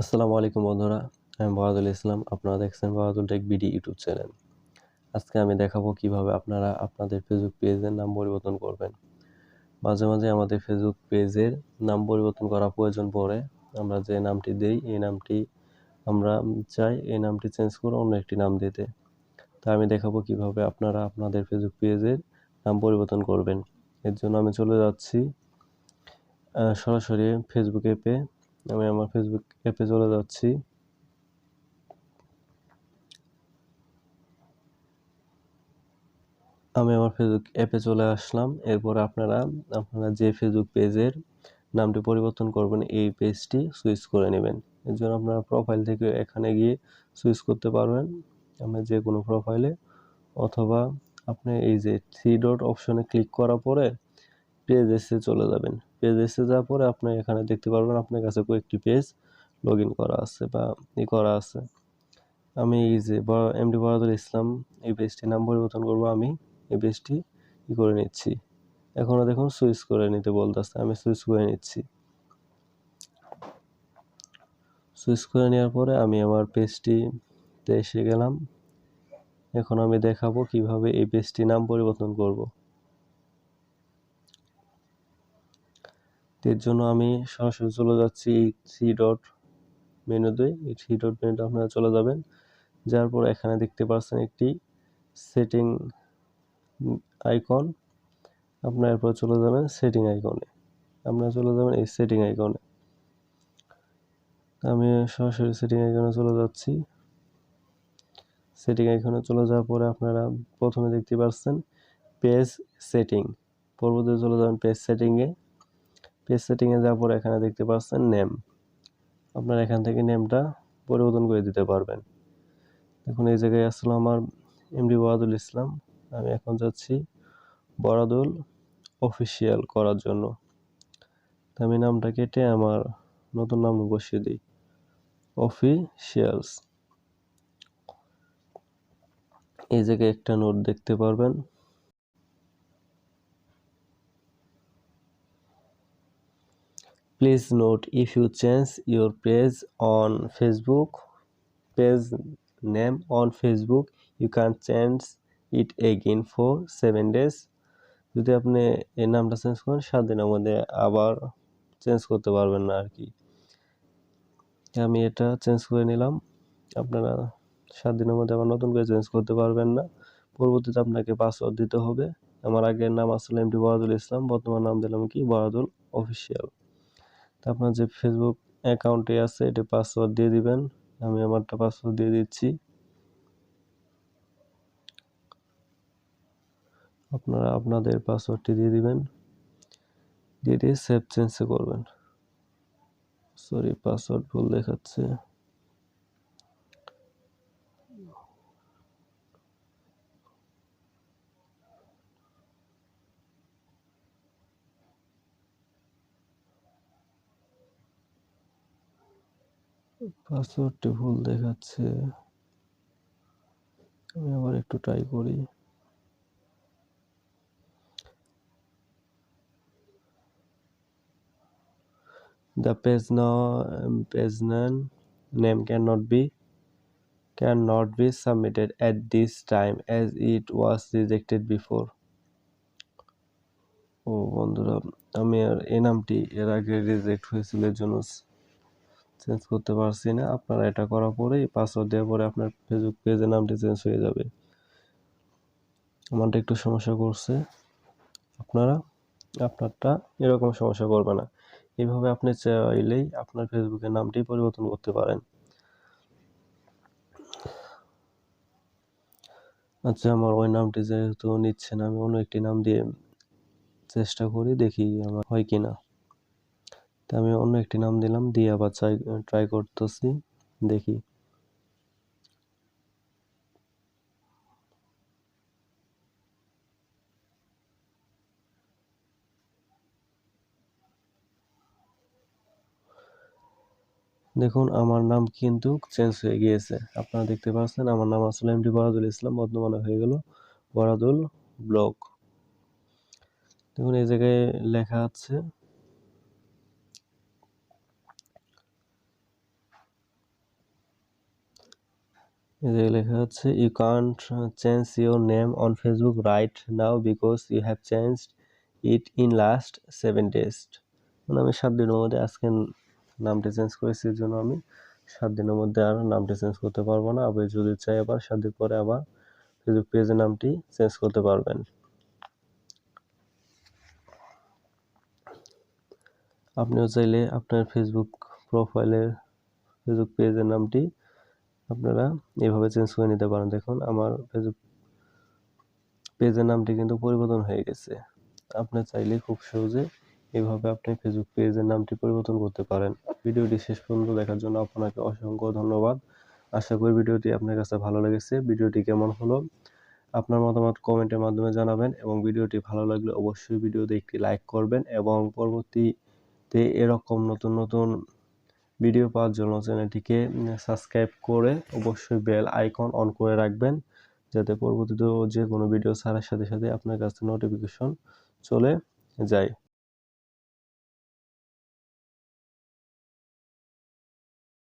আসসালামু আলাইকুম বন্ধুরা, আমি বরাদুল ইসলাম। আপনারা দেখছেন বরাদুল টেক বিডি ইউটিউব চ্যানেল। আজকে আমি দেখাবো কিভাবে আপনারা আপনাদের ফেসবুক পেজের নাম পরিবর্তন করবেন। মাঝে মাঝে আমাদের ফেসবুক পেজের নাম পরিবর্তন করা প্রয়োজন পড়ে। আমরা যে নামটি দেই এই নামটি আমরা চাই এই নামটি চেঞ্জ করে অন্য একটি নাম দিতে। তা আমি দেখাবো কিভাবে আপনারা আপনাদের ফেসবুক পেজের নাম পরিবর্তন করবেন। এর জন্য আমি চলে যাচ্ছি সরাসরি ফেসবুক অ্যাপে। আমি আমার ফেসবুক অ্যাপে চলে যাচ্ছি। আমি আমার ফেসবুক অ্যাপে চলে আসলাম। এরপর আপনারা যে ফেসবুক পেজের নামটি পরিবর্তন করবেন এই পেজটি সুইচ করে নেবেন। এর জন্য আপনারা প্রোফাইল থেকে এখানে গিয়ে সুইচ করতে পারবেন আপনার যে কোনো প্রোফাইলে, অথবা আপনি এই যে 3 ডট অপশনে ক্লিক করার পরে পেজেসে চলে যাবেন। পেজেসে যাওয়ার পরে আপনি এখানে দেখতে পারবেন আপনার কাছে কয়েকটি পেজ লগইন করা আছে বা করা আছে। আমি এই যে এমডি বরাদুল ইসলাম এই পেজটির নাম পরিবর্তন করব। আমি এই পেজটি করে নিচ্ছি। এখনো দেখুন সুইচ করে নিতে বলতেছে, আমি সুইচ করে নিচ্ছি। সুইচ করে নেওয়ার পরে আমি আমার পেজটিতে এসে গেলাম। এখন আমি দেখাবো কিভাবে এই পেজটির নাম পরিবর্তন করব। এর জন্য আমি সরাসরি চলে যাচ্ছি এই 3 ডট মেনুতে। এই 3 ডট মেনুতে আপনারা চলে যাবেন। যাওয়ার পর এখানে দেখতে পাচ্ছেন একটি সেটিং আইকন। আপনার এরপর চলে যাবেন সেটিং আইকনে। আপনারা চলে যাবেন এই সেটিং আইকনে। আমি সরাসরি সেটিং আইকনে চলে যাচ্ছি। সেটিং আইকনে চলে যাওয়ার পরে আপনারা প্রথমে দেখতে পাচ্ছেন পেজ সেটিং। পরবর্তীতে চলে যাবেন পেজ সেটিংয়ে। পেজ সেটিংয়ে যাওয়ার পরে এখানে দেখতে পাচ্ছেন নেম। আপনারা এখান থেকে নেমটা পরিবর্তন করে দিতে পারবেন। এখন এই জায়গায় আসলে আমার এমডি বরাদুল ইসলাম। আমি এখন যাচ্ছি বরাদুল অফিসিয়াল করার জন্য। আমি নামটা কেটে আমার নতুন নাম বসিয়ে দিই, অফিসিয়ালস। এই জায়গায় একটা নোট দেখতে পারবেন। Please note, if you change your page name on Facebook, you can change it again for 7 days. যদি আপনি এই নামটা চেঞ্জ করেন 7 দিনের মধ্যে আবার চেঞ্জ করতে পারবেন না আর কি। আমি এটা চেঞ্জ করে নিলাম। আপনারা 7 দিনের মধ্যে আবার নতুন করে চেঞ্জ করতে পারবেন না। পরবর্তীতে আপনাকে পাসওয়ার্ড দিতে হবে। আমার আগের নাম আসলে এমডি বরাদুল ইসলাম, বর্তমান নাম দিলাম কি বরাদুল অফিসিয়াল। আপনার যে ফেসবুক অ্যাকাউন্টে আছে এটা পাসওয়ার্ড দিয়ে দিবেন। আমি আমারটা পাসওয়ার্ড দিয়ে দিচ্ছি। আপনারা আপনাদের পাসওয়ার্ডটি দিয়ে দিবেন। দিয়ে সেভ চেঞ্জ করবেন। সরি, পাসওয়ার্ড ভুল দেখাচ্ছে। পাসওয়ার্ডটি ভুল দেখাচ্ছে। আমি আবার একটু ট্রাই করি। The page name cannot be submitted at this time as it was rejected before. ও বন্ধুরা, আমি আর এই নামটি এর আগে রিজেক্ট হয়েছিল, এর জন্য চেঞ্জ করতে পারছি না। আপনারা এটা করার পরেই পাসওয়ার্ড দেওয়ার পরে আপনার ফেসবুক পেজের নামটি চেঞ্জ হয়ে যাবে। আমারটা একটু সমস্যা করছে, আপনারটা এরকম সমস্যা করবে না। এইভাবে আপনি চাইলেই আপনার ফেসবুকের নামটি পরিবর্তন করতে পারেন। আচ্ছা, আমার ওই নামটি যেহেতু নিচ্ছে না, আমি অন্য একটি নাম দিয়ে চেষ্টা করি, দেখি আমার হয় কিনা। তা আমি অন্য একটি নাম দিলাম, দিয়ে আবার ট্রাই করতেছি, দেখি। দেখুন আমার নাম কিন্তু চেঞ্জ হয়ে গিয়েছে। আপনারা দেখতে পাচ্ছেন আমার নাম আসলে এমডি বরাদুল ইসলাম, বর্তমানে হয়ে গেল বরাদুল ব্লগ। দেখুন এই জায়গায় লেখা আছে এই যে লেখা আছে you can't change your name on Facebook right now because you have changed it in last 7 days। মানে আমি 7 দিনের মধ্যে আজকে নামটি চেঞ্জ করেছি, এর জন্য আমি 7 দিনের মধ্যে আর নামটি চেঞ্জ করতে পারবো না। আবার যদি চাই আবার 7 দিন পরে আবার ফেসবুক পেজের নামটি চেঞ্জ করতে পারবেন। আপনিও চাইলে আপনার ফেসবুক প্রোফাইলের ফেসবুক পেজের নামটি আপনারা এভাবে চেঞ্জ করে নিতে পারেন। দেখুন আমার ফেসবুক পেজের নামটি কিন্তু পরিবর্তন হয়ে গেছে। আপনি চাইলে খুব সহজে এভাবে আপনি ফেসবুক পেজের নামটি পরিবর্তন করতে পারেন। ভিডিওটি শেষ পর্যন্ত দেখার জন্য আপনাকে অসংখ্য ধন্যবাদ। আশা করি ভিডিওটি আপনার কাছে ভালো লেগেছে। ভিডিওটি কেমন হলো আপনার মতামত কমেন্টের মাধ্যমে জানাবেন এবং ভিডিওটি ভালো লাগলে অবশ্যই ভিডিওতে একটি লাইক করবেন এবং পরবর্তীতে এরকম নতুন নতুন ভিডিও পাওয়ার জন্য চ্যানেলটিকে সাবস্ক্রাইব করে অবশ্যই বেল আইকন অন করে রাখবেন, যাতে পরবর্তীতে যে কোনো ভিডিও ছাড়ার সাথে সাথে আপনার কাছে নোটিফিকেশন চলে যায়।